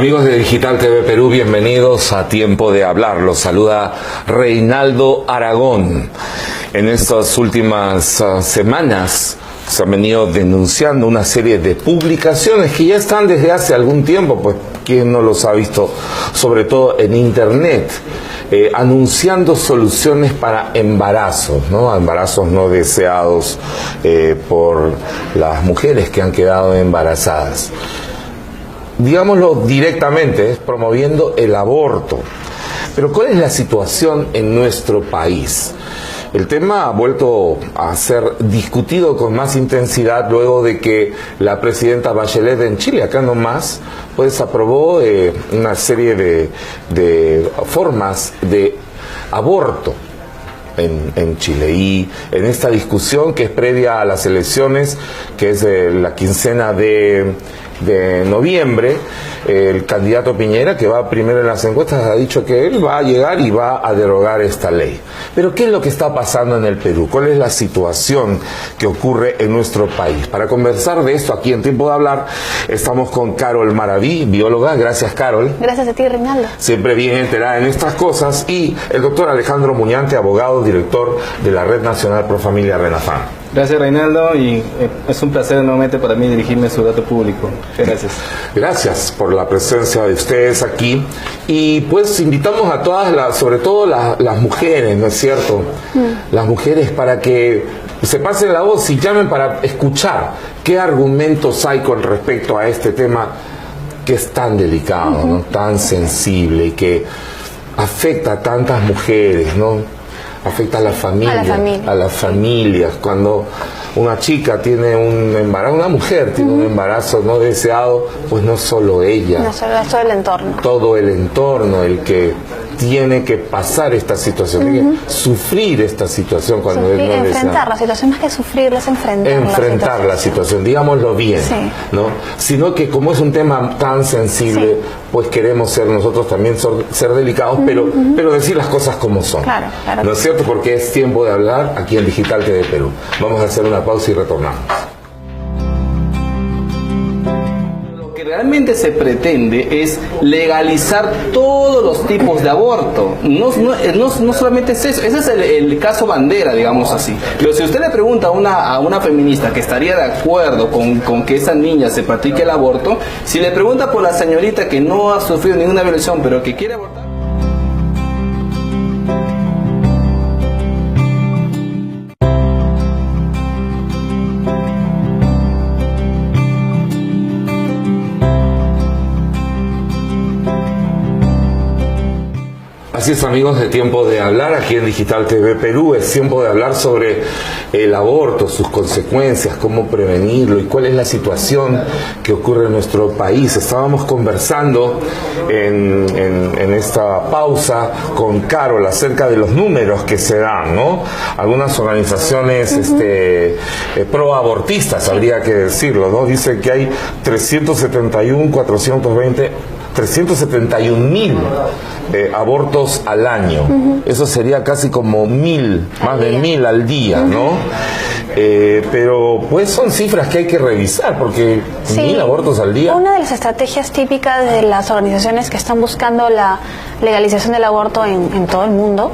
Amigos de Digital TV Perú, bienvenidos a Tiempo de Hablar. Los saluda Reinaldo Aragón. En estas últimas semanas se han venido denunciando una serie de publicaciones que ya están desde hace algún tiempo, pues quién no los ha visto, sobre todo en internet, anunciando soluciones para embarazos, ¿no? Embarazos no deseados por las mujeres que han quedado embarazadas. Digámoslo directamente, es promoviendo el aborto. Pero ¿cuál es la situación en nuestro país? El tema ha vuelto a ser discutido con más intensidad luego de que la presidenta Bachelet en Chile, acá nomás, pues aprobó una serie de formas de aborto en Chile. Y en esta discusión que es previa a las elecciones, que es la quincena de noviembre, el candidato Piñera, que va primero en las encuestas, ha dicho que él va a llegar y va a derogar esta ley. Pero ¿qué es lo que está pasando en el Perú? ¿Cuál es la situación que ocurre en nuestro país? Para conversar de esto aquí en Tiempo de Hablar, estamos con Carol Maraví, bióloga. Gracias, Carol. Gracias a ti, Reinaldo. Siempre bien enterada en estas cosas. Y el doctor Alejandro Muñante, abogado, director de la Red Nacional Pro Familia Renafam. Gracias, Reinaldo, y es un placer nuevamente para mí dirigirme a su dato público. Gracias. Gracias por la presencia de ustedes aquí. Y pues invitamos a todas, sobre todo las mujeres, ¿no es cierto? Las mujeres, para que se pasen la voz y llamen para escuchar qué argumentos hay con respecto a este tema que es tan delicado, ¿no? Tan sensible y que afecta a tantas mujeres, ¿no? Afecta a la familia, a las familias. Cuando una chica tiene un embarazo, una mujer tiene un embarazo no deseado, pues no solo ella, no solo el entorno, todo el entorno el que tiene que pasar esta situación, tiene que sufrir esta situación cuando es no deseado. Enfrentar la situación, más que sufrirla, es enfrentar la situación, digámoslo bien, sí, ¿no? Sino que como es un tema tan sensible, sí, pues queremos ser nosotros también ser delicados, pero decir las cosas como son. Claro, claro. ¿No es cierto? Porque es Tiempo de Hablar aquí en Digital TV Perú. Vamos a hacer una pausa y retornamos. Realmente se pretende es legalizar todos los tipos de aborto. No solamente es eso, ese es el caso bandera, digamos así. Pero si usted le pregunta a una feminista que estaría de acuerdo con que esa niña se practique el aborto, si le pregunta por la señorita que no ha sufrido ninguna violación pero que quiere abortar, Así es, amigos de Tiempo de Hablar, aquí en Digital TV Perú. Es tiempo de hablar sobre el aborto, sus consecuencias, cómo prevenirlo y cuál es la situación que ocurre en nuestro país. Estábamos conversando en esta pausa con Carol acerca de los números que se dan, ¿no? Algunas organizaciones proabortistas, habría que decirlo, ¿no? Dice que hay 371.000 abortos al año. Eso sería casi como 1.000, más de 1.000 al día, ¿no? Pero pues son cifras que hay que revisar, porque sí, 1.000 abortos al día. Una de las estrategias típicas de las organizaciones que están buscando la legalización del aborto en todo el mundo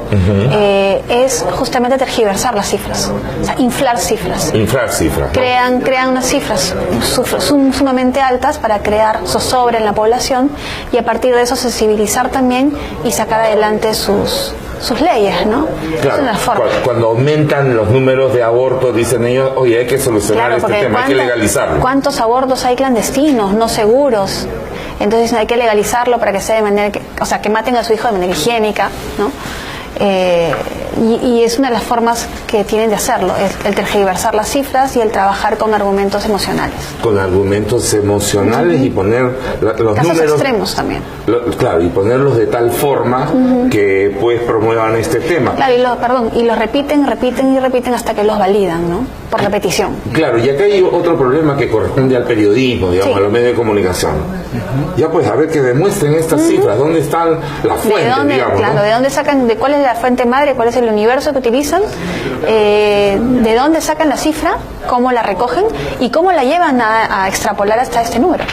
es justamente tergiversar las cifras, o sea, inflar cifras. Inflar cifras, ¿no? Crean unas cifras sumamente altas para crear zozobra en la población y a partir de eso sensibilizar también y sacar adelante sus leyes, ¿no? Claro, es una forma. Cuando aumentan los números de abortos, dicen ellos, oye, hay que solucionar este tema, hay que legalizarlo. ¿Cuántos abortos hay clandestinos, no seguros? Entonces hay que legalizarlo para que sea de manera que maten a su hijo de manera higiénica, ¿no? Y es una de las formas que tienen de hacerlo, el tergiversar las cifras y el trabajar con argumentos emocionales. Con argumentos emocionales y poner los casos números extremos también. Claro, y ponerlos de tal forma que pues promuevan este tema. Claro, y los repiten hasta que los validan, ¿no? Por repetición. Claro, y acá hay otro problema que corresponde al periodismo, digamos, sí, a los medios de comunicación. Ya pues, a ver que demuestren estas cifras, ¿dónde están las fuentes, digamos? Claro, ¿no? ¿De dónde sacan, de cuál es la fuente madre, cuál es el universo que utilizan, de dónde sacan la cifra, cómo la recogen y cómo la llevan a extrapolar hasta este número,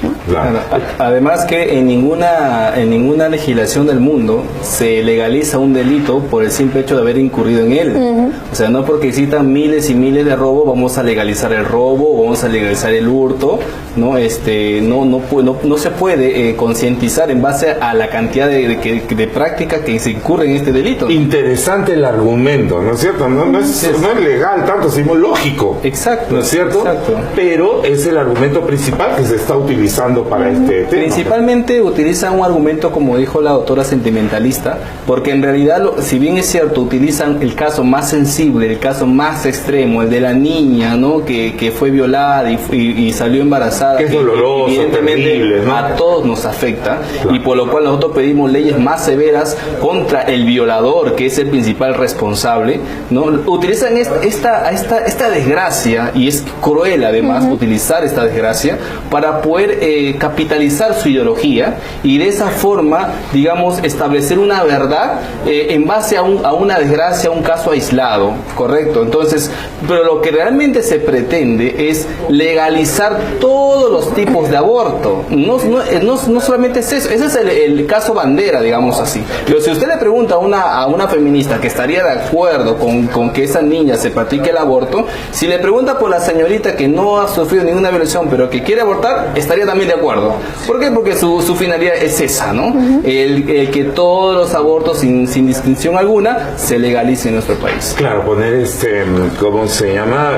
¿no? Claro. Además que en ninguna legislación del mundo se legaliza un delito por el simple hecho de haber incurrido en él. O sea, no porque existan miles y miles de robos vamos a legalizar el robo, vamos a legalizar el hurto, ¿no? No se puede concientizar en base a la cantidad de prácticas que se incurren en este delito. Interesante el argumento, ¿no es cierto? No es legal tanto, sino lógico. Exacto. ¿No es cierto? Exacto. Pero es el argumento principal que se está utilizando para este tema. Principalmente utilizan un argumento, como dijo la doctora, sentimentalista, porque en realidad, si bien es cierto, utilizan el caso más sensible, el caso más extremo, el de la niña, ¿no? que fue violada y salió embarazada, que es doloroso, evidentemente terrible, ¿no? A todos nos afecta, claro. Y por lo cual nosotros pedimos leyes más severas contra el violador, que es el principal responsable, ¿no? Utilizan esta desgracia, y es cruel además utilizar esta desgracia para poder capitalizar su ideología y de esa forma, digamos, establecer una verdad en base a una desgracia, a un caso aislado, ¿correcto? Entonces, pero lo que realmente se pretende es legalizar todos los tipos de aborto. No solamente es eso, ese es el caso bandera, digamos así. Pero si usted le pregunta a una feminista que estaría de acuerdo con que esa niña se practique el aborto, si le pregunta por la señorita que no ha sufrido ninguna violación pero que quiere abortar, estaría también de acuerdo. ¿Por qué? Porque su finalidad es esa, ¿no? El que todos los abortos sin distinción alguna se legalicen en nuestro país. Claro, poner ¿cómo se llama?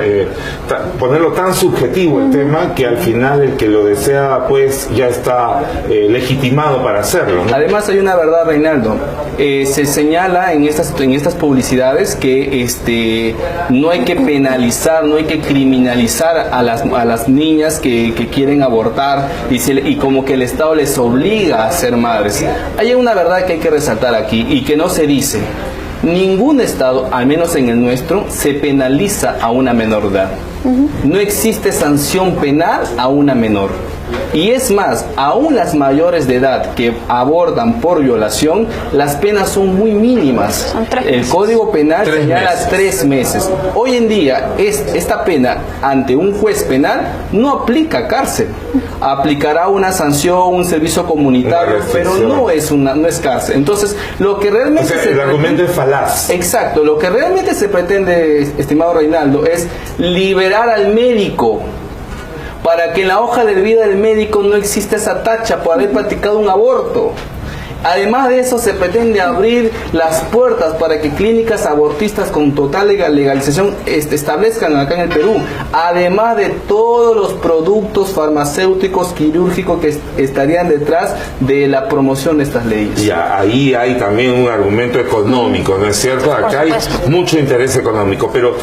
Ponerlo tan subjetivo el tema que al final el que lo desea pues ya está legitimado para hacerlo, ¿no? Además hay una verdad, Reinaldo. Se señala en estas publicidades que no hay que penalizar, no hay que criminalizar a las niñas que quieren abortar y como que el Estado les obliga a ser madres. Hay una verdad que hay que resaltar aquí y que no se dice. Ningún Estado, al menos en el nuestro, se penaliza a una menor de edad. No existe sanción penal a una menor. Y es más, aún las mayores de edad que abortan por violación, las penas son muy mínimas. El Código Penal señala 3 meses. Hoy en día, esta pena ante un juez penal no aplica cárcel. Aplicará una sanción, un servicio comunitario, pero no es cárcel. Entonces, lo que realmente el argumento es falaz. Exacto, lo que realmente se pretende, estimado Reinaldo, es liberar al médico para que en la hoja de vida del médico no exista esa tacha por haber practicado un aborto. Además de eso, se pretende abrir las puertas para que clínicas abortistas con total legalización establezcan acá en el Perú, además de todos los productos farmacéuticos, quirúrgicos que estarían detrás de la promoción de estas leyes. Y ahí hay también un argumento económico, ¿no es cierto? Acá hay mucho interés económico, pero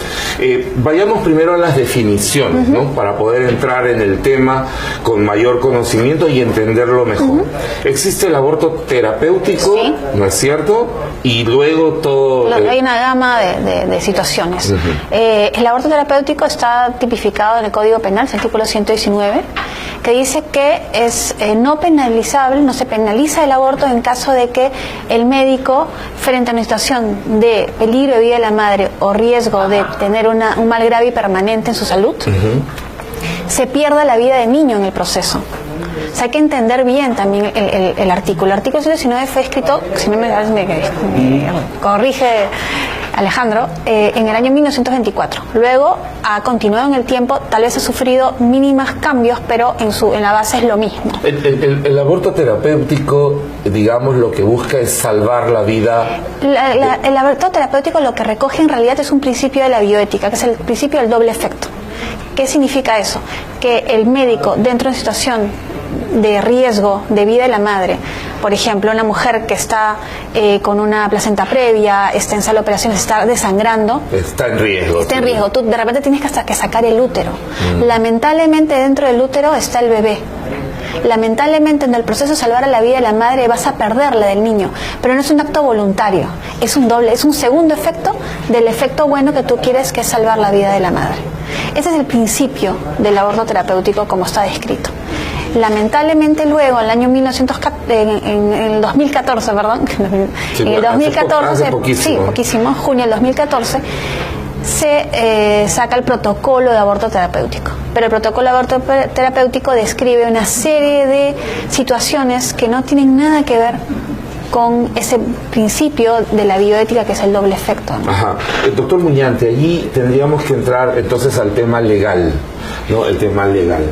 vayamos primero a las definiciones, ¿no? Para poder entrar en el tema con mayor conocimiento y entenderlo mejor. Existe el aborto terapéutico, sí, ¿no es cierto? Y luego todo... Hay una gama de situaciones. El aborto terapéutico está tipificado en el Código Penal, el artículo 119, que dice que es no penalizable, no se penaliza el aborto en caso de que el médico, frente a una situación de peligro de vida de la madre o riesgo de tener un mal grave y permanente en su salud, se pierda la vida del niño en el proceso. O sea, hay que entender bien también el artículo. El artículo 119 fue escrito, si no me corrige Alejandro, en el año 1924. Luego ha continuado en el tiempo, tal vez ha sufrido mínimas cambios, pero en la base es lo mismo. El aborto terapéutico, digamos, lo que busca es salvar la vida. El aborto terapéutico lo que recoge en realidad es un principio de la bioética, que es el principio del doble efecto. ¿Qué significa eso? Que el médico, dentro de una situación de riesgo de vida de la madre, por ejemplo, una mujer que está con una placenta previa, está en sala de operaciones, está desangrando, está en riesgo. Está en riesgo. Tú de repente tienes que sacar el útero. Lamentablemente dentro del útero está el bebé. Lamentablemente en el proceso de salvar a la vida de la madre vas a perder la del niño, pero no es un acto voluntario, es un segundo efecto del efecto bueno que tú quieres, que es salvar la vida de la madre. Ese es el principio del aborto terapéutico como está descrito. Lamentablemente luego, en el año 2014, perdón, sí, en el 2014, hace poquísimo. sí, poquísimo, junio del 2014, se saca el protocolo de aborto terapéutico. Pero el protocolo de aborto terapéutico describe una serie de situaciones que no tienen nada que ver con ese principio de la bioética, que es el doble efecto, ¿no? Ajá. Doctor Muñante, allí tendríamos que entrar entonces al tema legal, ¿no? El tema legal.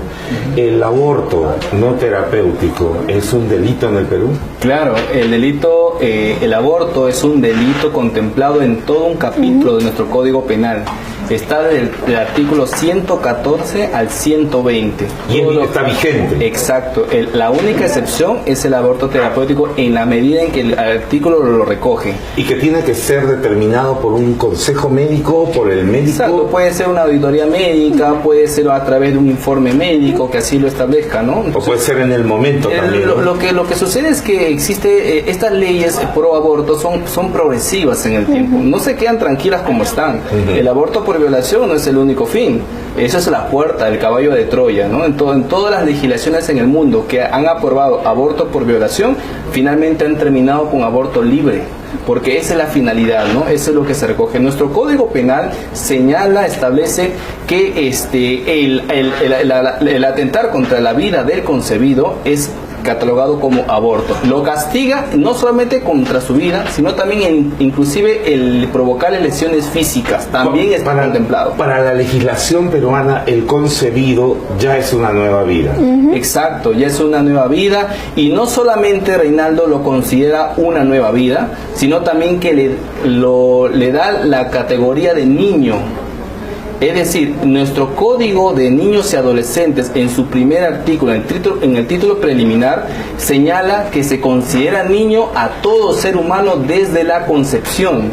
¿El aborto no terapéutico es un delito en el Perú? Claro, el aborto es un delito contemplado en todo un capítulo de nuestro Código Penal. Está del artículo 114 al 120. Y está vigente. Exacto. La única excepción es el aborto terapéutico en la medida en que el artículo lo recoge. Y que tiene que ser determinado por un consejo médico, por el médico. Exacto. Puede ser una auditoría médica, puede ser a través de un informe médico que así lo establezca, ¿no? Entonces, o puede ser en el momento también, ¿no? Lo que sucede es que existe, estas leyes pro aborto son progresivas en el tiempo. No se quedan tranquilas como están. El aborto por violación no es el único fin. Esa es la puerta, el caballo de Troya, ¿no? En todas las legislaciones en el mundo que han aprobado aborto por violación, finalmente han terminado con aborto libre, porque esa es la finalidad, ¿no? Eso es lo que se recoge. Nuestro Código Penal señala, establece que el atentar contra la vida del concebido es catalogado como aborto. Lo castiga no solamente contra su vida, sino también inclusive el provocarle lesiones físicas, también está contemplado. Para la legislación peruana, el concebido ya es una nueva vida. Exacto, ya es una nueva vida, y no solamente Reinaldo lo considera una nueva vida, sino también que le da la categoría de niño. Es decir, nuestro Código de Niños y Adolescentes, en su primer artículo, en el título preliminar, señala que se considera niño a todo ser humano desde la concepción.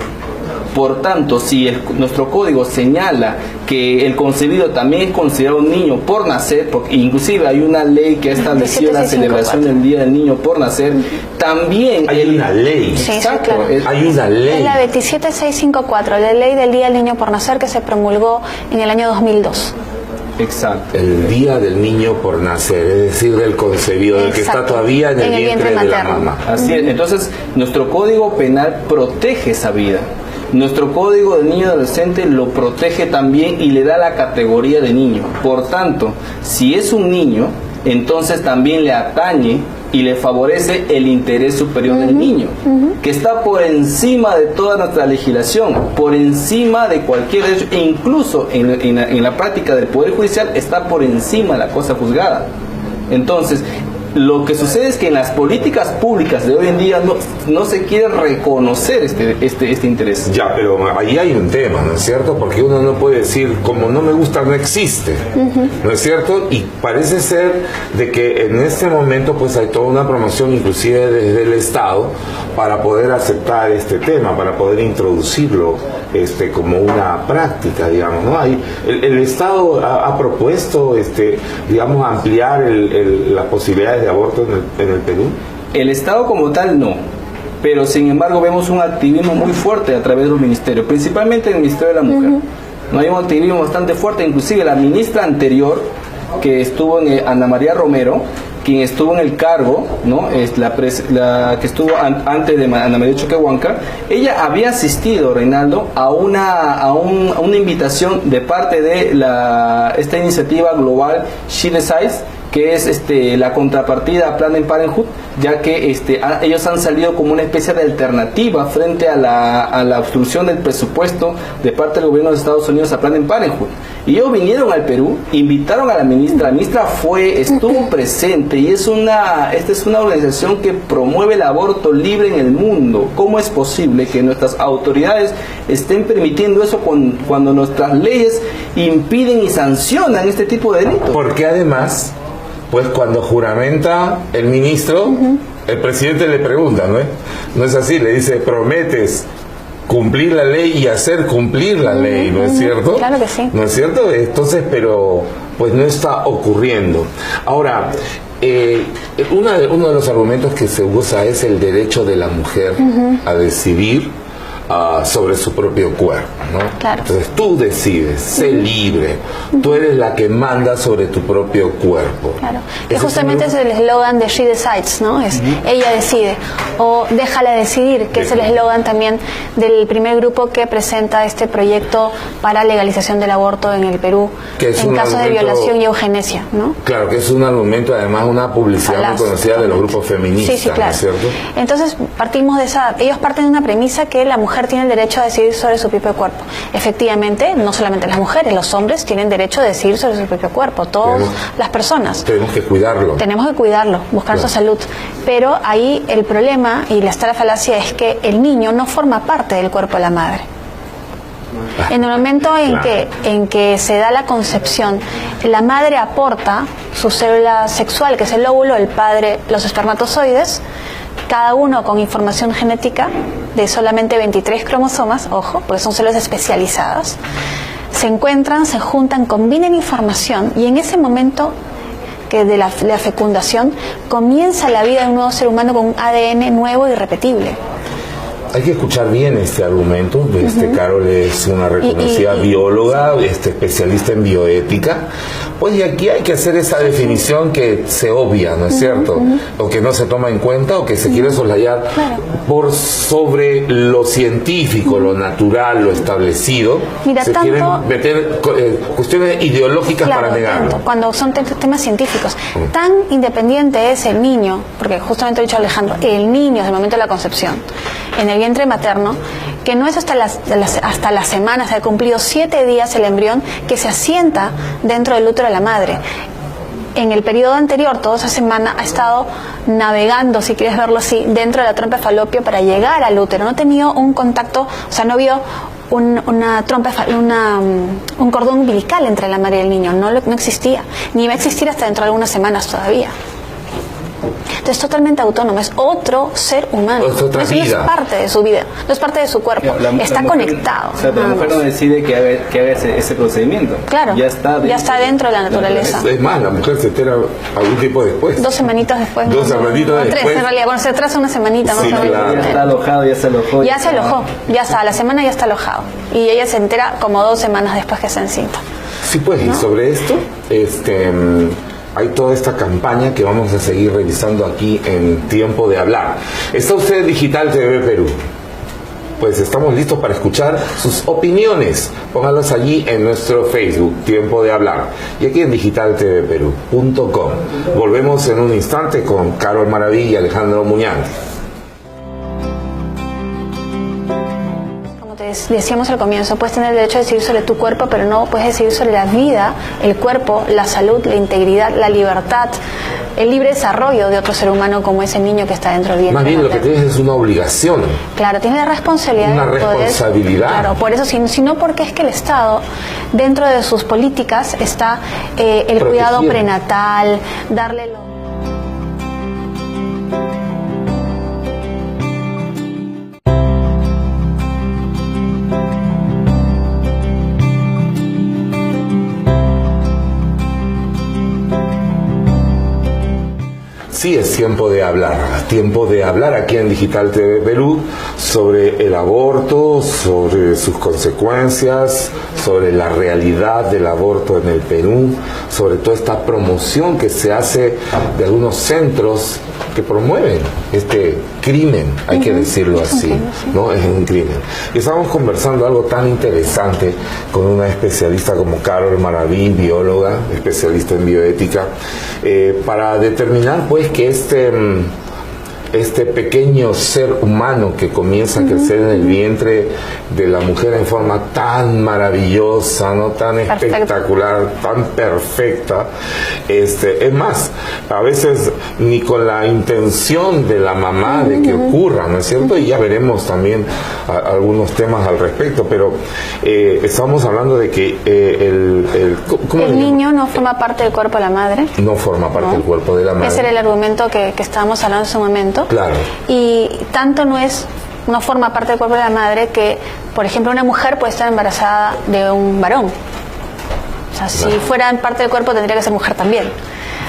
Por tanto, si nuestro código señala que el concebido también es considerado un niño por nacer, porque inclusive hay una ley que ha establecido la celebración del Día del Niño por nacer, también hay una ley. Sí, exacto, claro. Hay una ley. Es la 27654, la ley del Día del Niño por Nacer, que se promulgó en el año 2002. Exacto. El Día del Niño por Nacer, es decir, del concebido, del que está todavía en el vientre de la mamá. Así es. Entonces, nuestro Código Penal protege esa vida. Nuestro Código de Niño y Adolescente lo protege también y le da la categoría de niño. Por tanto, si es un niño, entonces también le atañe y le favorece el interés superior del niño, que está por encima de toda nuestra legislación, por encima de cualquier derecho, e incluso en la práctica del Poder Judicial está por encima de la cosa juzgada. Entonces, lo que sucede es que en las políticas públicas de hoy en día no se quiere reconocer este interés. Ya, pero ahí hay un tema, ¿no es cierto? Porque uno no puede decir, como no me gusta, no existe, ¿no es cierto? Y parece ser de que en este momento pues hay toda una promoción, inclusive desde el Estado, para poder aceptar este tema, para poder introducirlo como una práctica, digamos, ¿no? El Estado ha propuesto, digamos, ampliar las posibilidades de aborto en el Perú. El Estado como tal no, pero sin embargo vemos un activismo muy fuerte a través de los ministerios, principalmente en el Ministerio de la Mujer. No hay un activismo bastante fuerte, inclusive la ministra anterior, que estuvo Ana María Romero, quien estuvo en el cargo, ¿no? Es la que estuvo antes de Ana María Choquehuanca. Ella había asistido, Reinaldo, a una invitación de parte de esta iniciativa global She Decides, que es la contrapartida a Planned Parenthood, ya que ellos han salido como una especie de alternativa frente a la obstrucción del presupuesto de parte del gobierno de Estados Unidos a Planned Parenthood. Y ellos vinieron al Perú, invitaron a la ministra estuvo presente, y esta es una organización que promueve el aborto libre en el mundo. ¿Cómo es posible que nuestras autoridades estén permitiendo eso cuando nuestras leyes impiden y sancionan este tipo de delitos? Porque además, pues cuando juramenta el ministro, el presidente le pregunta, ¿no es? No es así, le dice, prometes cumplir la ley y hacer cumplir la ley, ¿no es cierto? Claro que sí. ¿No es cierto? Entonces, pero pues no está ocurriendo. Ahora, uno de los argumentos que se usa es el derecho de la mujer a decidir sobre su propio cuerpo, ¿no? Claro. Entonces tú decides, sé libre, tú eres la que manda sobre tu propio cuerpo. Claro, que Eso justamente es el eslogan de She Decides, ¿no? Es ella decide, o déjala decidir, que es el eslogan también del primer grupo que presenta este proyecto para legalización del aborto en el Perú, Que es en un casos de argumento- violación y eugenesia, ¿no? Claro, que es un argumento, además una publicidad muy conocida de los grupos feministas, Sí, sí, claro. ¿no es cierto? Entonces partimos de ellos parten de una premisa que la mujer tiene el derecho a decidir sobre su propio cuerpo. Efectivamente, no solamente las mujeres, los hombres tienen derecho a decidir sobre su propio cuerpo, todas las personas. Tenemos que cuidarlo. Tenemos que cuidarlo, buscar su salud. Pero ahí el problema y la falacia es que el niño no forma parte del cuerpo de la madre. En el momento en que se da la concepción, la madre aporta su célula sexual, que es el óvulo, el padre los espermatozoides, cada uno con información genética de solamente 23 cromosomas, ojo, porque son células especializadas, se encuentran, se juntan, combinan información y en ese momento que de la fecundación comienza la vida de un nuevo ser humano con un ADN nuevo y repetible. Hay que escuchar bien este argumento. Carol es una reconocida bióloga, especialista en bioética. Pues y aquí hay que hacer esa definición que se obvia, ¿no es cierto? O que no se toma en cuenta o que se quiere soslayar por sobre lo científico, lo natural, lo establecido. Mira, se quieren meter cuestiones ideológicas para negarlo. Tanto, cuando son temas científicos. Tan independiente es el niño, porque justamente lo ha dicho Alejandro, el niño desde el momento de la concepción, en el vientre materno, que no es hasta la semana, se ha cumplido 7 días el embrión que se asienta dentro del útero de la madre. En el periodo anterior, toda esa semana, ha estado navegando, si quieres verlo así, dentro de la trompa de falopio para llegar al útero. No ha tenido un contacto, o sea, no vio un cordón umbilical entre la madre y el niño. No existía, ni va a existir hasta dentro de algunas semanas todavía. Entonces es totalmente autónomo, es otro ser humano. Otra Eso no es vida. parte de su vida, no es parte de su cuerpo, está conectado. O sea, la mujer no decide que haga ese procedimiento. Claro, ya está dentro de la naturaleza. Es más, la mujer se entera algún tiempo después. 2 semanitas después. 2 semanitas o 3 después. en realidad, bueno, se atrasa una semanita. Sí, más o menos. claro. Ya está alojado, ya se alojó. Ya se alojó, ya está, a la semana ya está alojado. Y ella se entera como 2 semanas después que se encinta. Sí, pues, y sobre esto, hay toda esta campaña que vamos a seguir revisando aquí en Tiempo de Hablar. Está usted en Digital TV Perú. Pues estamos listos para escuchar sus opiniones. Póngalas allí en nuestro Facebook, Tiempo de Hablar. Y aquí en digitaltvperú.com. Volvemos en un instante con Carol Maraví y Alejandro Muñán. Decíamos al comienzo, puedes tener el derecho a decidir sobre tu cuerpo, pero no puedes decidir sobre la vida, el cuerpo, la salud, la integridad, la libertad, el libre desarrollo de otro ser humano como ese niño que está dentro del vientre. Más bien lo que tienes es una obligación. Claro, tienes la responsabilidad. Una responsabilidad. Por eso, sino porque es que el Estado, dentro de sus políticas, está el cuidado prenatal, darle lo... Sí, es tiempo de hablar aquí en Digital TV Perú sobre el aborto, sobre sus consecuencias, sobre la realidad del aborto en el Perú, sobre toda esta promoción que se hace de algunos centros que promueven este crimen, hay que decirlo así, ¿no? Es un crimen. Y estamos conversando algo tan interesante con una especialista como Carol Maraví, bióloga, especialista en bioética, para determinar pues que este pequeño ser humano que comienza a crecer en el vientre de la mujer en forma tan maravillosa, no tan espectacular, tan perfecta, es más, a veces ni con la intención de la mamá de que ocurra, ¿no es cierto? Y ya veremos también algunos temas al respecto, pero estamos hablando de que el niño no forma parte del cuerpo de la madre. No forma parte del cuerpo de la madre. Ese era el argumento que estábamos hablando en su momento. Claro. Y tanto no forma parte del cuerpo de la madre que, por ejemplo, una mujer puede estar embarazada de un varón. O sea, si fuera parte del cuerpo tendría que ser mujer también.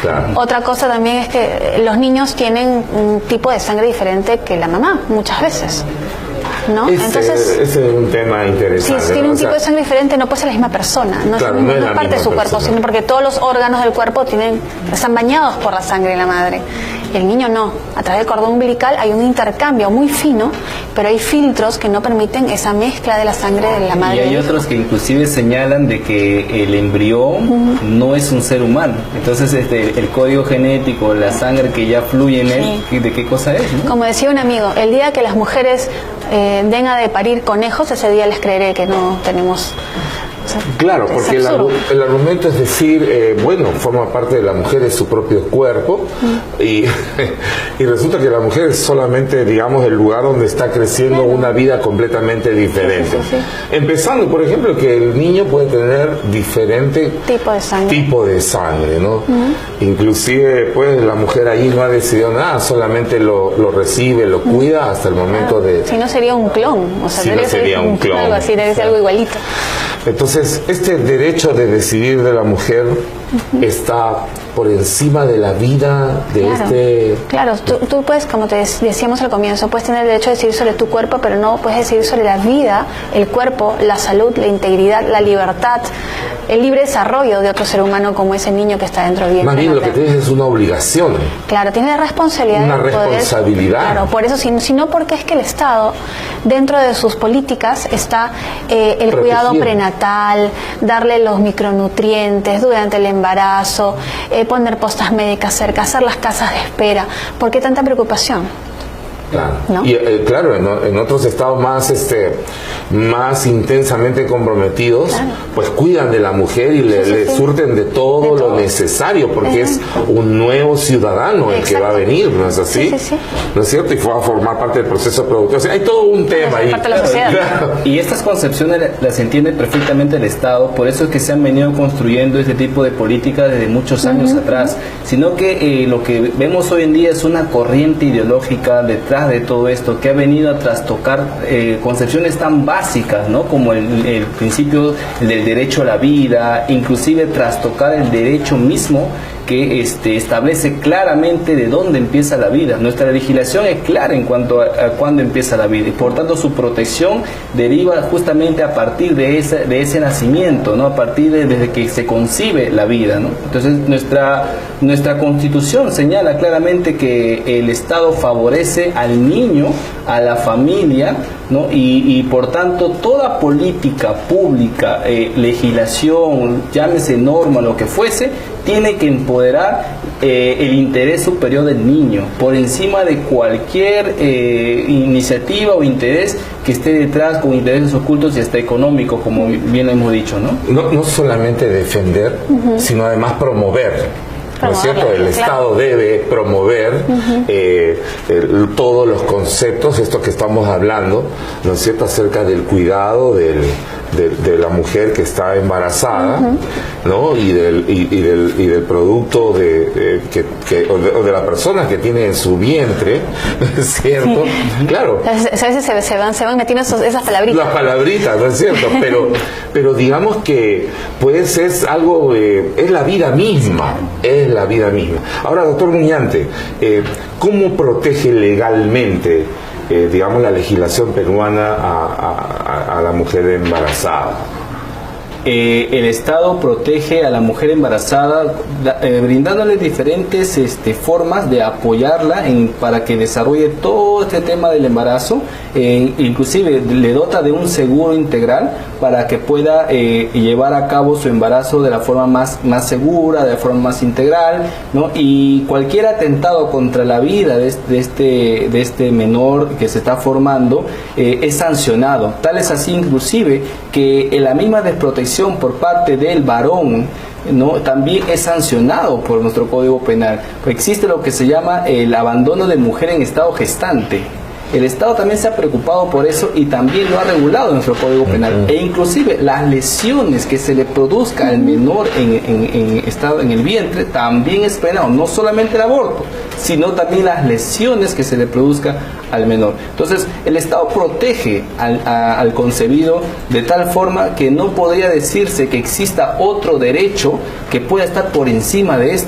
Claro. Otra cosa también es que los niños tienen un tipo de sangre diferente que la mamá, muchas veces. ¿no? Entonces, ese es un tema interesante. Si tiene un tipo de sangre diferente, no puede ser la misma persona, no, claro, no es parte de su cuerpo, sino porque todos los órganos del cuerpo están bañados por la sangre de la madre. Y el niño no. A través del cordón umbilical hay un intercambio muy fino, pero hay filtros que no permiten esa mezcla de la sangre de la madre. Y hay otros que inclusive señalan de que el embrión no es un ser humano. Entonces el código genético, la sangre que ya fluye en él, ¿de qué cosa es? ¿No? Como decía un amigo, el día que las mujeres den a de parir conejos, ese día les creeré que no tenemos... Claro, porque el argumento es decir, bueno, forma parte de la mujer de su propio cuerpo y resulta que la mujer es solamente, digamos, el lugar donde está creciendo una vida completamente diferente. Empezando, por ejemplo, que el niño puede tener diferente tipo de sangre, ¿no? Inclusive, pues, la mujer ahí no ha decidido nada, solamente lo recibe, lo cuida hasta el momento de... Si no sería un clon, o sea, si no sería un clon. Algo así, debe ser algo igualito. Entonces, este derecho de decidir de la mujer está por encima de la vida de Claro, tú puedes, como te decíamos al comienzo, puedes tener el derecho de decidir sobre tu cuerpo, pero no puedes decidir sobre la vida, el cuerpo, la salud, la integridad, la libertad, el libre desarrollo de otro ser humano como ese niño que está dentro del vientre. Más bien lo que tienes es una obligación. Claro, tienes la responsabilidad. Una responsabilidad. Claro, por eso, sino porque es que el Estado, dentro de sus políticas, está el cuidado prenatal, darle los micronutrientes durante el embarazo, poner postas médicas cerca, hacer las casas de espera. ¿Por qué tanta preocupación? Claro. ¿No? Y claro, en otros estados más intensamente comprometidos, pues cuidan de la mujer y le surten de todo lo necesario, porque es un nuevo ciudadano el que va a venir, ¿no es así? ¿No es cierto? Y va a formar parte del proceso productivo. O sea, hay todo un tema ahí. Parte de la sociedad. Claro. Y estas concepciones las entiende perfectamente el Estado, por eso es que se han venido construyendo este tipo de políticas desde muchos años atrás, sino que lo que vemos hoy en día es una corriente ideológica detrás de todo esto que ha venido a trastocar concepciones tan básicas, ¿no? Como el principio del derecho a la vida, inclusive trastocar el derecho mismo que establece claramente de dónde empieza la vida. Nuestra legislación es clara en cuanto a cuándo empieza la vida y por tanto su protección deriva justamente a partir de ese nacimiento, ¿no? A partir desde que se concibe la vida, ¿no? Entonces nuestra Constitución señala claramente que el Estado favorece al niño, a la familia, ¿no? Y por tanto toda política pública, legislación, llámese norma, lo que fuese, tiene que empoderar el interés superior del niño por encima de cualquier iniciativa o interés que esté detrás, con intereses ocultos y hasta económicos, como bien hemos dicho, ¿no? No solamente defender, sino además promover. ¿No es cierto? El Estado debe promover todos los conceptos, esto que estamos hablando, ¿no es cierto?, acerca del cuidado de la mujer que está embarazada, ¿no? Y del producto o de la persona que tiene en su vientre, ¿no es cierto? Claro. A veces se van metiendo esas palabritas. Las palabritas, ¿no es cierto? Pero digamos que pues es algo, es la vida misma, Ahora, doctor Muñante, ¿cómo protege legalmente, digamos, la legislación peruana a la mujer embarazada? El Estado protege a la mujer embarazada brindándole diferentes formas de apoyarla para que desarrolle todo este tema del embarazo, inclusive le dota de un seguro integral para que pueda llevar a cabo su embarazo de la forma más segura, de la forma más integral, ¿no? Y cualquier atentado contra la vida de este menor que se está formando es sancionado. Tal es así inclusive que en la misma desprotección por parte del varón, ¿no?, también es sancionado por nuestro Código Penal. Existe lo que se llama el abandono de mujer en estado gestante. El Estado también se ha preocupado por eso y también lo ha regulado en nuestro Código Penal. E inclusive las lesiones que se le produzca al menor en el vientre también es penado. No solamente el aborto, sino también las lesiones que se le produzca al menor. Entonces, el Estado protege al concebido de tal forma que no podría decirse que exista otro derecho que pueda estar por encima de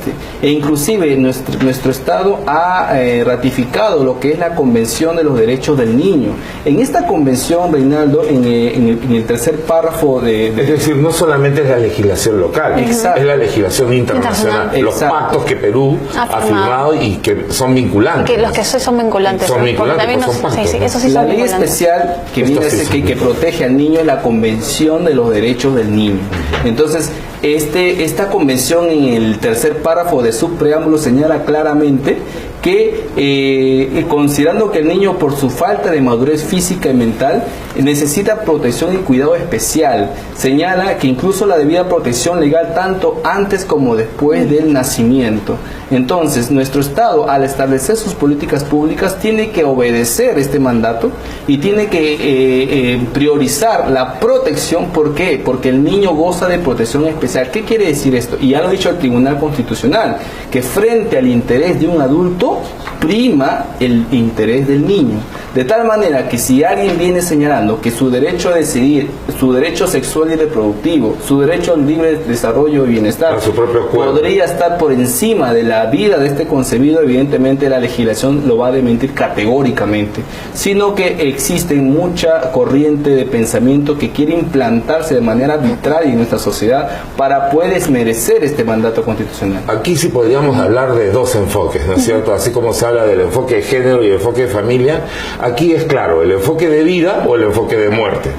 E inclusive nuestro Estado ha ratificado lo que es la Convención de los los derechos del niño. En esta convención, Reinaldo, en el tercer párrafo es decir, no solamente es la legislación local, es la legislación internacional, los pactos que Perú ha firmado y que son vinculantes. Que los que son vinculantes. Son vinculantes, pues son pactos, sí, ¿no? eso sí la son ley vinculantes. especial que viene que protege al niño es la Convención de los Derechos del Niño. Entonces, esta convención en el tercer párrafo de su preámbulo señala claramente que considerando que el niño por su falta de madurez física y mental necesita protección y cuidado especial, señala que incluso la debida protección legal tanto antes como después del nacimiento. Entonces, nuestro Estado, al establecer sus políticas públicas, tiene que obedecer este mandato y tiene que priorizar la protección. ¿Por qué? Porque el niño goza de protección especial. ¿Qué quiere decir esto? Y ya lo ha dicho el Tribunal Constitucional, que frente al interés de un adulto, prima el interés del niño. De tal manera que si alguien viene señalando que su derecho a decidir, su derecho sexual y reproductivo, su derecho al libre desarrollo y bienestar, su propio cuerpo, podría estar por encima de la vida de este concebido, evidentemente la legislación lo va a desmentir categóricamente, sino que existe mucha corriente de pensamiento que quiere implantarse de manera arbitraria en nuestra sociedad para poder desmerecer este mandato constitucional. Aquí sí podríamos hablar de dos enfoques, ¿no es cierto? Así como se habla del enfoque de género y el enfoque de familia, aquí es claro, el enfoque de vida o el enfoque de muerte,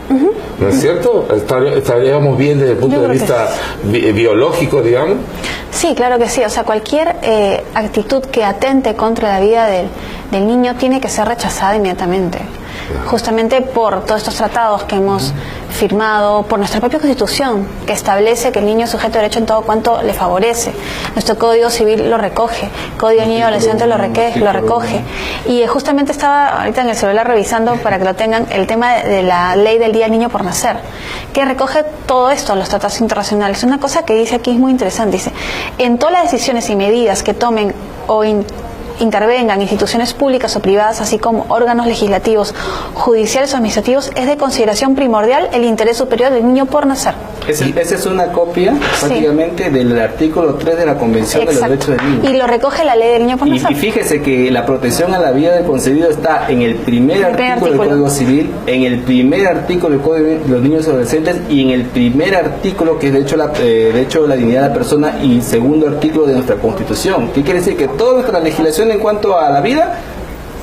¿no es cierto? ¿Estaríamos bien desde el punto de vista biológico, digamos? Sí, claro que sí. O sea, cualquier actitud que atente contra la vida del niño tiene que ser rechazada inmediatamente. Justamente por todos estos tratados que hemos firmado, por nuestra propia Constitución, que establece que el niño es sujeto de derecho en todo cuanto le favorece. Nuestro Código Civil lo recoge, Código del Niño y Adolescente lo recoge. Y justamente estaba ahorita en el celular revisando para que lo tengan el tema de la Ley del Día del Niño por Nacer, que recoge todo esto, los tratados internacionales. Una cosa que dice aquí es muy interesante, dice: en todas las decisiones y medidas que tomen o intervengan instituciones públicas o privadas, así como órganos legislativos, judiciales o administrativos, es de consideración primordial el interés superior del niño por nacer. Esa es una copia prácticamente del artículo 3 de la Convención de los Derechos del Niño. Y lo recoge la Ley del Niño por nacer. Y fíjese que la protección a la vida del concebido está en el primer artículo del Código Civil, en el primer artículo del Código de los Niños y Adolescentes y en el primer artículo que es de hecho la dignidad de la persona y segundo artículo de nuestra Constitución. ¿Qué quiere decir? Que toda nuestra legislación en cuanto a la vida,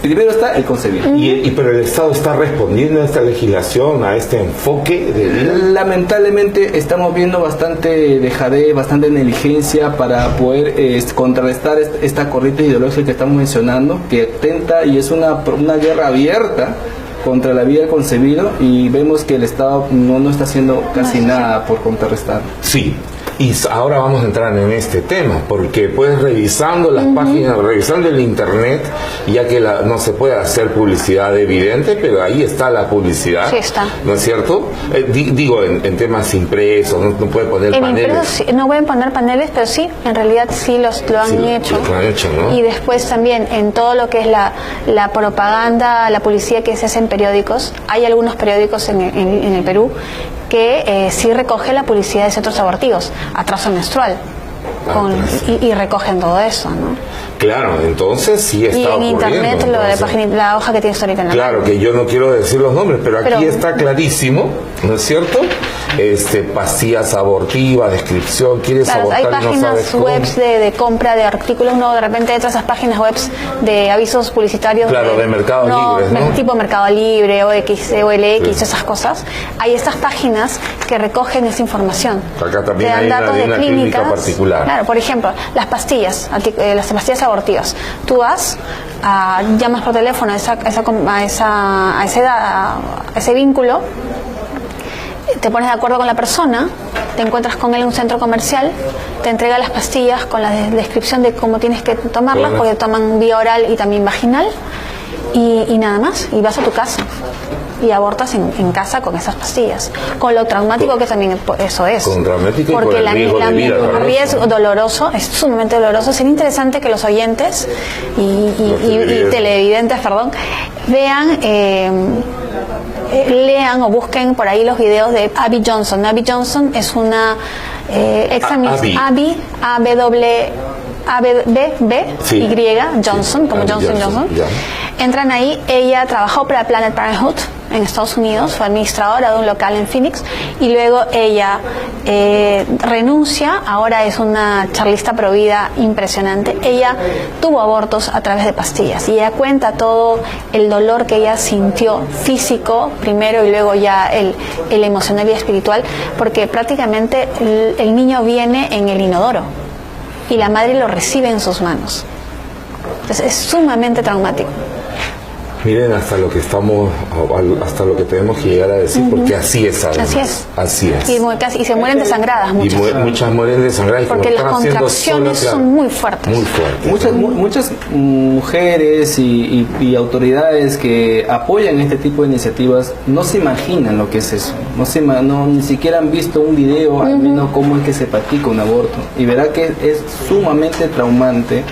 primero está el concebido. Pero el Estado está respondiendo a esta legislación, a este enfoque de vida. Lamentablemente estamos viendo bastante dejadez, bastante negligencia para poder contrarrestar esta corriente ideológica que estamos mencionando, que atenta y es una guerra abierta contra la vida del concebido, y vemos que el Estado no está haciendo casi nada por contrarrestar. Sí. Y ahora vamos a entrar en este tema, porque pues revisando las páginas, revisando el internet, ya que no se puede hacer publicidad evidente, pero ahí está la publicidad, sí está. ¿No es cierto? Digo, en temas impresos, no puede poner paneles. Sí, no pueden poner paneles, pero sí, en realidad sí lo han hecho. Lo han hecho, ¿no? Y después también en todo lo que es la propaganda, la publicidad que se hace en periódicos, hay algunos periódicos en el Perú que sí recoge la publicidad de centros abortivos, atraso menstrual, y recogen todo eso, ¿no? Claro, entonces sí está ocurriendo. Y en internet la hoja que tienes ahorita en la claro, que yo no quiero decir los nombres, pero aquí está clarísimo, ¿no es cierto? Pastillas abortivas, descripción, quieres abortar hay y no páginas sabes web de compra de artículos, uno de repente entra a esas páginas web de avisos publicitarios, claro, de mercados libres, ¿no? Tipo Mercado Libre, OLX, esas cosas. Hay estas páginas que recogen esa información. Acá también te dan datos de una clínica particular. Claro, por ejemplo, las pastillas abortivas. Tú vas, llamas por teléfono a ese vínculo, te pones de acuerdo con la persona, te encuentras con él en un centro comercial, te entrega las pastillas con la descripción de cómo tienes que tomarlas, porque toman vía oral y también vaginal, y nada más, y vas a tu casa y abortas en casa con esas pastillas, con lo traumático que también eso es, con traumático, porque el riesgo doloroso, es sumamente doloroso. Sería interesante que los oyentes y televidentes, vean, lean o busquen por ahí los videos de Abby Johnson. Abby Johnson es una Abby Y Johnson, como Johnson. Entran ahí, ella trabajó para Planned Parenthood en Estados Unidos, fue administradora de un local en Phoenix, y luego ella renuncia, ahora es una charlista pro vida impresionante. Ella tuvo abortos a través de pastillas y ella cuenta todo el dolor que ella sintió, físico primero y luego ya el emocional y espiritual, porque prácticamente el niño viene en el inodoro y la madre lo recibe en sus manos. Entonces es sumamente traumático. Miren hasta lo que tenemos que llegar a decir, porque así es, además. Así es. Y se mueren desangradas muchas. Muchas mueren desangradas. Porque las contracciones son muy fuertes. Muy fuertes. Muchas mujeres y autoridades que apoyan este tipo de iniciativas no se imaginan lo que es eso. Ni siquiera han visto un video, al menos cómo es que se practica un aborto. Y verá que es sumamente traumante.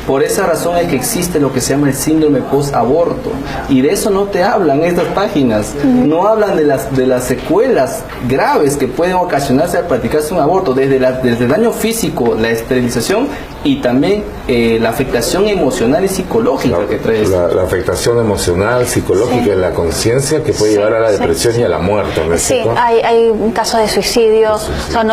Por esa razón es que existe lo que se llama el síndrome post-aborto, y de eso no te hablan estas páginas. No hablan de las secuelas graves que pueden ocasionarse al practicarse un aborto, desde el daño físico, la esterilización, y también la afectación emocional y psicológica que trae esto. La afectación emocional, psicológica en la conciencia, que puede llevar a la depresión y a la muerte, ¿no? Sí, hay un caso de suicidio.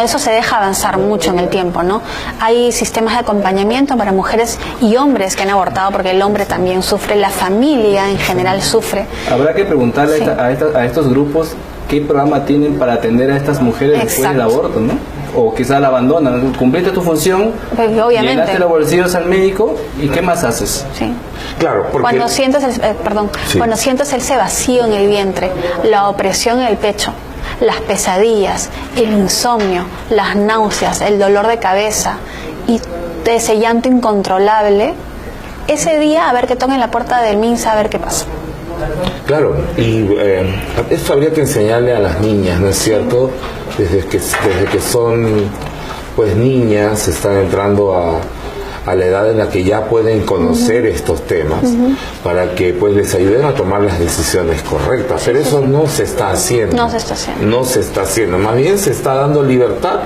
Eso se deja avanzar mucho en el tiempo, ¿no? Hay sistemas de acompañamiento para mujeres y hombres que han abortado, porque el hombre también sufre, la familia en general sufre. Habrá que preguntarle a estos grupos qué programa tienen para atender a estas mujeres después del aborto, ¿no? O quizás la abandonan. Cumpliste tu función, obviamente, llenaste los bolsillos al médico, ¿y qué más haces? Sí. Claro, porque... Cuando sientes ese vacío en el vientre, la opresión en el pecho, las pesadillas, el insomnio, las náuseas, el dolor de cabeza y ese llanto incontrolable, ese día a ver que toquen la puerta del MINSA a ver qué pasa. Claro, y esto habría que enseñarle a las niñas, ¿no es cierto? Desde que son pues niñas, están entrando a la edad en la que ya pueden conocer estos temas, para que pues les ayuden a tomar las decisiones correctas. Pero eso no se está haciendo. No se está haciendo. No se está haciendo. Más bien se está dando libertad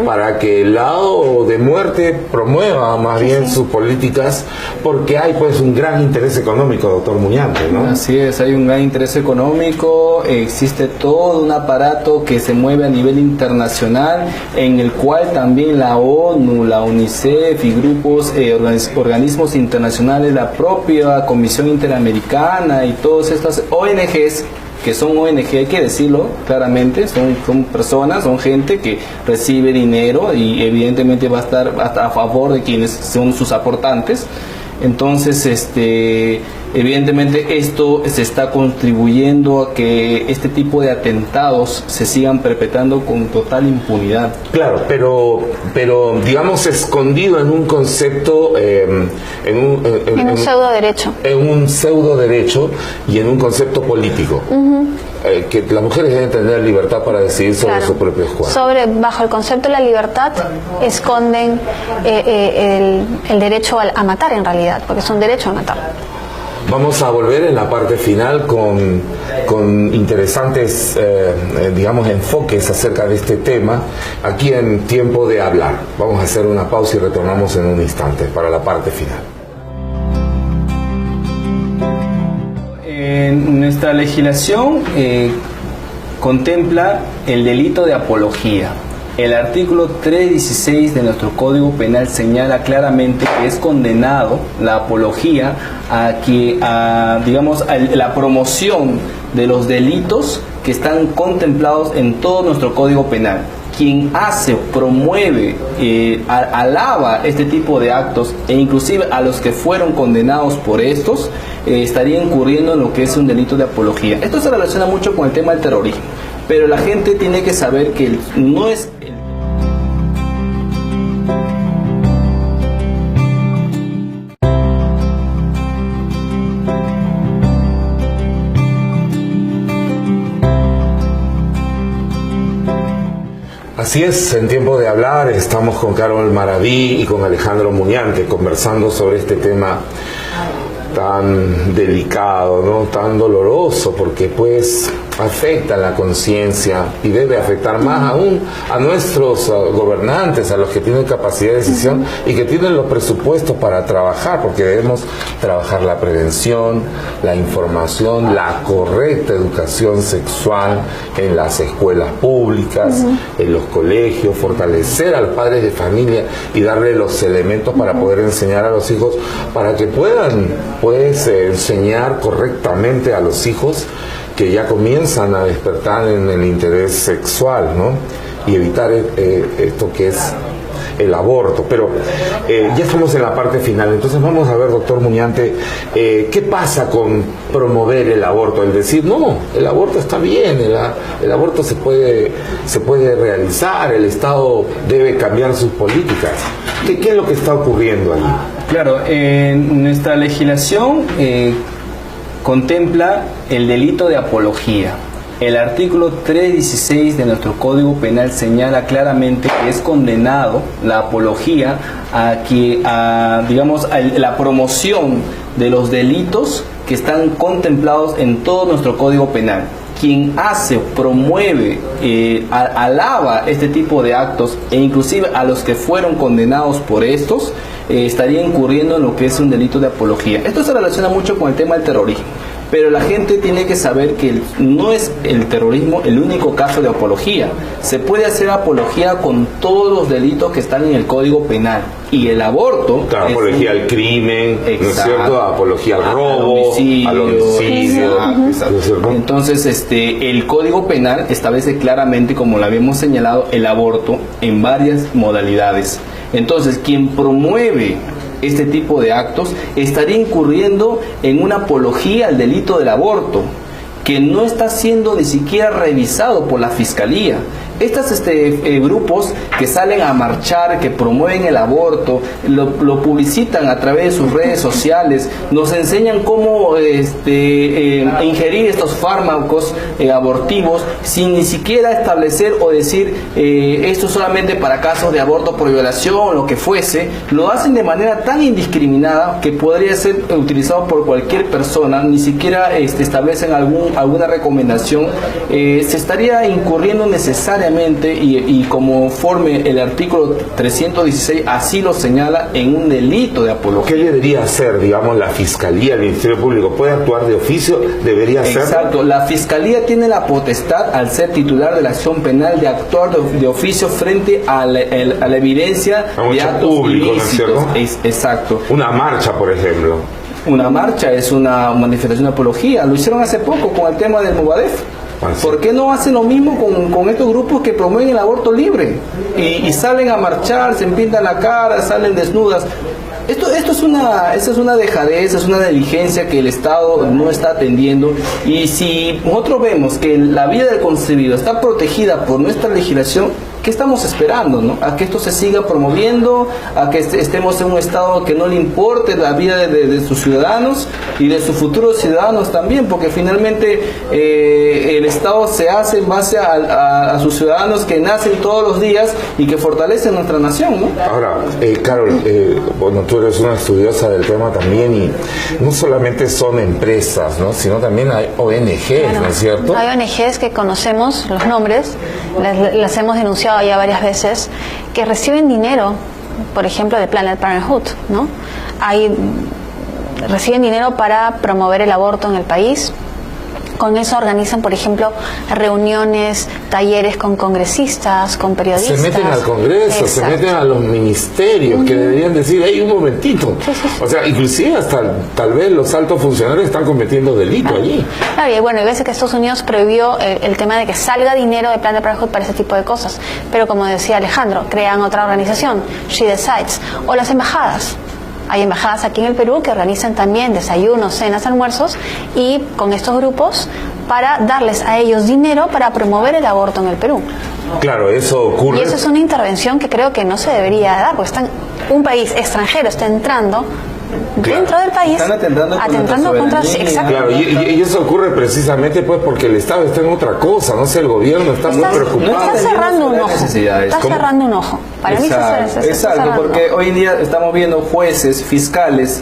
para que el lado de muerte promueva más bien sus políticas, porque hay pues un gran interés económico, doctor Muñante, ¿no? Así es, hay un gran interés económico, existe todo un aparato que se mueve a nivel internacional, en el cual también la ONU, la UNICEF y grupos organismos internacionales, la propia Comisión Interamericana y todas estas ONGs, que son ONG, hay que decirlo claramente, son personas, son gente que recibe dinero y evidentemente va a estar a favor de quienes son sus aportantes. Entonces, evidentemente esto se está contribuyendo a que este tipo de atentados se sigan perpetrando con total impunidad. Claro, pero digamos escondido en un concepto, en un pseudo derecho. En un pseudo derecho y en un concepto político. Que las mujeres deben tener libertad para decidir sobre sus propios cuerpos. Bajo el concepto de la libertad esconden el derecho a matar, en realidad, porque es un derecho a matar. Vamos a volver en la parte final con interesantes, digamos, enfoques acerca de este tema, aquí en Tiempo de Hablar. Vamos a hacer una pausa y retornamos en un instante para la parte final. Nuestra legislación contempla el delito de apología. El artículo 316 de nuestro Código Penal señala claramente que es condenado la apología a la promoción de los delitos que están contemplados en todo nuestro Código Penal. Quien hace, promueve, alaba este tipo de actos, e inclusive a los que fueron condenados por estos, estaría incurriendo en lo que es un delito de apología. Esto se relaciona mucho con el tema del terrorismo, pero la gente tiene que saber que no es... Así es, en Tiempo de Hablar estamos con Carol Maraví y con Alejandro Muñante conversando sobre este tema tan delicado, ¿no? Tan doloroso, porque pues afecta la conciencia y debe afectar más aún a nuestros gobernantes, a los que tienen capacidad de decisión y que tienen los presupuestos para trabajar, porque debemos trabajar la prevención, la información, la correcta educación sexual en las escuelas públicas, en los colegios, fortalecer a los padres de familia y darle los elementos para poder enseñar a los hijos, para que puedan pues enseñar correctamente a los hijos que ya comienzan a despertar en el interés sexual, ¿no? Y evitar esto que es el aborto. Pero ya estamos en la parte final, entonces vamos a ver, doctor Muñante, ¿qué pasa con promover el aborto? El decir, no, el aborto está bien, el aborto se puede realizar, el Estado debe cambiar sus políticas. ¿Qué es lo que está ocurriendo ahí? Claro, nuestra legislación contempla el delito de apología. El artículo 316 de nuestro Código Penal señala claramente que es condenado la apología a la promoción de los delitos que están contemplados en todo nuestro Código Penal. Quien hace, promueve, alaba este tipo de actos e inclusive a los que fueron condenados por estos, estaría incurriendo en lo que es un delito de apología. Esto se relaciona mucho con el tema del terrorismo. Pero la gente tiene que saber que no es el terrorismo el único caso de apología. Se puede hacer apología con todos los delitos que están en el Código Penal. Y el aborto... Claro, apología al crimen, ¿no es cierto? Apología al robo, al homicidio. Entonces, el Código Penal establece claramente, como lo habíamos señalado, el aborto en varias modalidades. Entonces, quien promueve este tipo de actos estaría incurriendo en una apología al delito del aborto, que no está siendo ni siquiera revisado por la Fiscalía. Estos grupos que salen a marchar, que promueven el aborto, lo publicitan a través de sus redes sociales, nos enseñan cómo ingerir estos fármacos abortivos sin ni siquiera establecer o decir esto solamente para casos de aborto por violación o lo que fuese. Lo hacen de manera tan indiscriminada que podría ser utilizado por cualquier persona, ni siquiera establecen alguna recomendación. Se estaría incurriendo necesariamente y conforme el artículo 316 así lo señala, en un delito de apología. ¿Qué debería hacer, digamos, la Fiscalía, el Ministerio Público? ¿Puede actuar de oficio? ¿Debería hacerlo? Exacto, la Fiscalía tiene la potestad, al ser titular de la acción penal, de actuar de oficio frente a la evidencia de actos público, ilícitos. ¿no es cierto? Exacto. Una marcha, por ejemplo. Una marcha es una manifestación de apología. Lo hicieron hace poco con el tema del Movadef. ¿Por qué no hacen lo mismo con estos grupos que promueven el aborto libre? Y salen a marchar, se pintan la cara, salen desnudas. Esto es una dejadez, es una negligencia que el Estado no está atendiendo. Y si nosotros vemos que la vida del concebido está protegida por nuestra legislación, ¿qué estamos esperando, no? A que esto se siga promoviendo, a que estemos en un Estado que no le importe la vida de sus ciudadanos y de sus futuros ciudadanos también, porque finalmente el Estado se hace en base a sus ciudadanos que nacen todos los días y que fortalecen nuestra nación, ¿no? Ahora, Carol, bueno, tú eres una estudiosa del tema también, y no solamente son empresas, ¿no? Sino también hay ONGs, ¿no es cierto? Hay ONGs que conocemos los nombres, las hemos denunciado ya varias veces, que reciben dinero, por ejemplo, de Planned Parenthood, ¿no? Reciben dinero para promover el aborto en el país. Con eso organizan, por ejemplo, reuniones, talleres con congresistas, con periodistas. Se meten al Congreso, se meten a los ministerios, que deberían decir, hey, un momentito. O sea, inclusive hasta tal vez los altos funcionarios están cometiendo delito allí. Claro, y bueno, hay veces que Estados Unidos prohibió el tema de que salga dinero de Planned Parenthood para ese tipo de cosas. Pero como decía Alejandro, crean otra organización, She Decides, o las embajadas. Hay embajadas aquí en el Perú que organizan también desayunos, cenas, almuerzos, y con estos grupos para darles a ellos dinero para promover el aborto en el Perú. Claro, eso ocurre. Y eso es una intervención que creo que no se debería dar, porque un país extranjero está entrando dentro del país, atentando contra... Exacto. Claro, y eso ocurre precisamente pues porque el Estado está en otra cosa, no sé, el gobierno está muy preocupado. Está cerrando un ojo. Está cerrando un ojo. Para mí exacto, porque hoy en día estamos viendo jueces, fiscales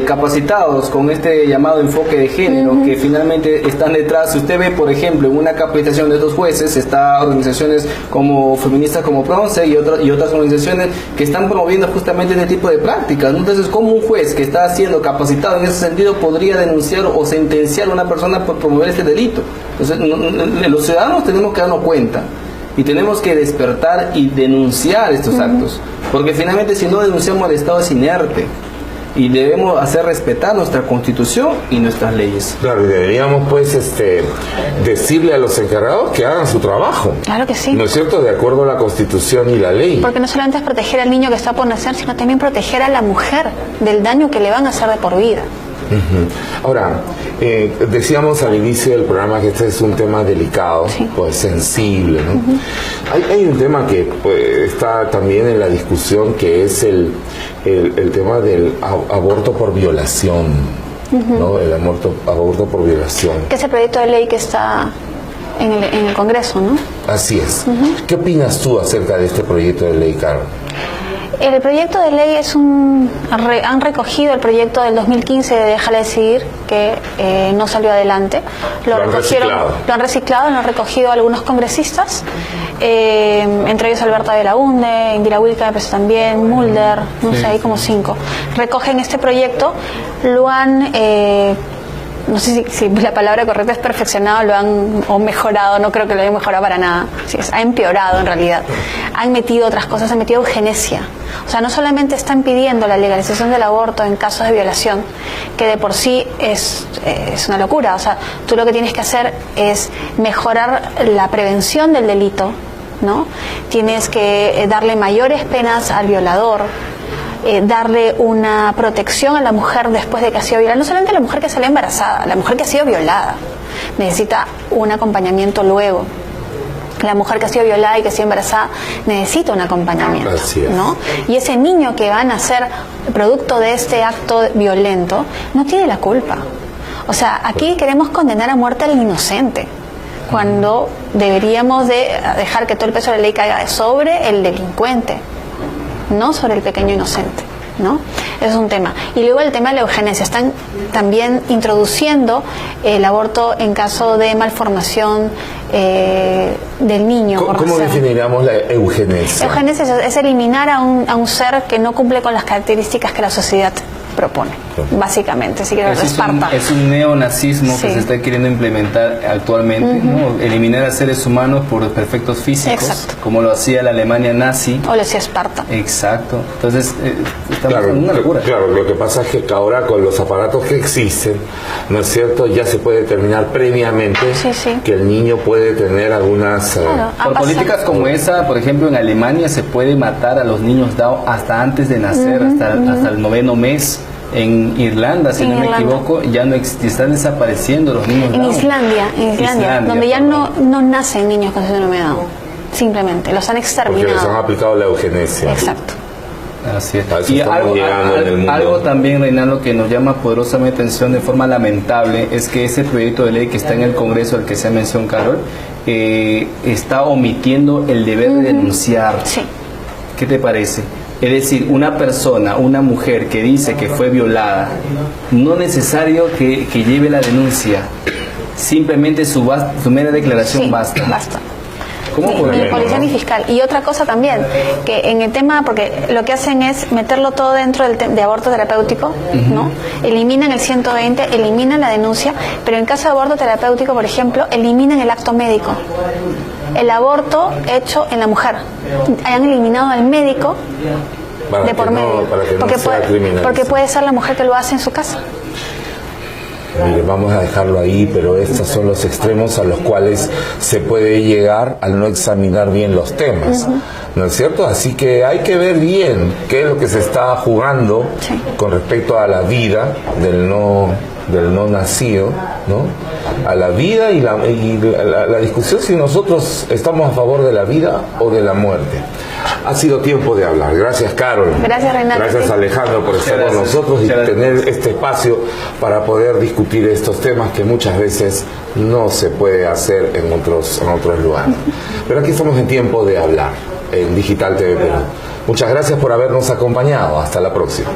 capacitados con este llamado enfoque de género, que finalmente están detrás. Si usted ve, por ejemplo, en una capacitación de estos jueces, está organizaciones como feministas como Pronce y otras organizaciones que están promoviendo justamente este tipo de prácticas, ¿no? Entonces, ¿cómo un juez que está siendo capacitado en ese sentido podría denunciar o sentenciar a una persona por promover este delito? Entonces, los ciudadanos tenemos que darnos cuenta y tenemos que despertar y denunciar estos actos, porque finalmente si no denunciamos, el Estado es inerte y debemos hacer respetar nuestra Constitución y nuestras leyes. Claro, y deberíamos pues decirle a los encargados que hagan su trabajo. Claro que sí. ¿No es cierto? De acuerdo a la Constitución y la ley. Porque no solamente es proteger al niño que está por nacer, sino también proteger a la mujer del daño que le van a hacer de por vida. Ahora, decíamos al inicio del programa que este es un tema delicado, sí, pues sensible, ¿no? Hay un tema que pues, está también en la discusión, que es el tema del aborto por violación, ¿no? El aborto por violación. Que es el proyecto de ley que está en el Congreso, ¿no? Así es. ¿Qué opinas tú acerca de este proyecto de ley, Carol? El proyecto de ley han recogido el proyecto del 2015 de Déjala Decidir, que no salió adelante. Lo han reciclado, lo han recogido algunos congresistas, entre ellos Alberta Belaunde, Indira Wilka, me parece también, Mulder, no sé, hay como 5. Recogen este proyecto, lo han... no sé si la palabra correcta es perfeccionado, o mejorado, no creo que lo hayan mejorado para nada, ha empeorado en realidad. Han metido otras cosas, han metido eugenesia. O sea, no solamente están pidiendo la legalización del aborto en casos de violación, que de por sí es una locura. O sea, tú lo que tienes que hacer es mejorar la prevención del delito, ¿no? Tienes que darle mayores penas al violador, darle una protección a la mujer después de que ha sido violada. No solamente a la mujer que salió embarazada, la mujer que ha sido violada necesita un acompañamiento luego. La mujer que ha sido violada y que ha sido embarazada necesita un acompañamiento, ¿no? Y ese niño que va a nacer producto de este acto violento no tiene la culpa. O sea, aquí queremos condenar a muerte al inocente, cuando deberíamos de dejar que todo el peso de la ley caiga sobre el delincuente, no sobre el pequeño inocente, ¿no? Eso es un tema. Y luego el tema de la eugenesia. Están también introduciendo el aborto en caso de malformación del niño. ¿Cómo definiríamos la eugenesia? Eugenesia es eliminar a un ser que no cumple con las características que la sociedad propone, básicamente. Así que es un neonazismo que se está queriendo implementar actualmente, ¿no? Eliminar a seres humanos por perfectos físicos. Exacto. Como lo hacía la Alemania nazi. O lo hacía Esparta. Exacto. Entonces, estamos en una locura. Claro, lo que pasa es que ahora con los aparatos que existen, ¿no es cierto?, ya se puede determinar previamente que el niño puede tener algunas... Por políticas como esa, por ejemplo, en Alemania se puede matar a los niños Down hasta antes de nacer, hasta el 9º mes. En Irlanda, si no me equivoco, ya no están desapareciendo los niños Down. En Islandia, donde ya no nacen niños con síndrome de Down. Simplemente, los han exterminado. Porque les han aplicado la eugenesia. Exacto. Así es. Y algo también, Reinaldo, que nos llama poderosamente atención de forma lamentable, es que ese proyecto de ley que está en el Congreso, al que se mencionó Carol, está omitiendo el deber de denunciar. Sí. ¿Qué te parece? Es decir, una persona, una mujer que dice que fue violada, no es necesario que lleve la denuncia, simplemente su mera declaración basta. Ni policía ni fiscal. Y otra cosa también, que en el tema, porque lo que hacen es meterlo todo dentro de aborto terapéutico, ¿no? Eliminan el 120, eliminan la denuncia, pero en caso de aborto terapéutico, por ejemplo, eliminan el acto médico. El aborto hecho en la mujer. Hayan eliminado al médico de por medio. Porque puede ser la mujer que lo hace en su casa. Mire, vamos a dejarlo ahí, pero estos son los extremos a los cuales se puede llegar al no examinar bien los temas, ¿no es cierto? Así que hay que ver bien qué es lo que se está jugando con respecto a la vida del no nacido, ¿no? A la vida y la discusión si nosotros estamos a favor de la vida o de la muerte. Ha sido tiempo de hablar. Gracias, Carol. Gracias, Renato. Gracias, Alejandro, por estar con nosotros y tener este espacio para poder discutir estos temas que muchas veces no se puede hacer en otros lugares. Pero aquí estamos en tiempo de hablar en Digital TV Perú. Muchas gracias por habernos acompañado. Hasta la próxima.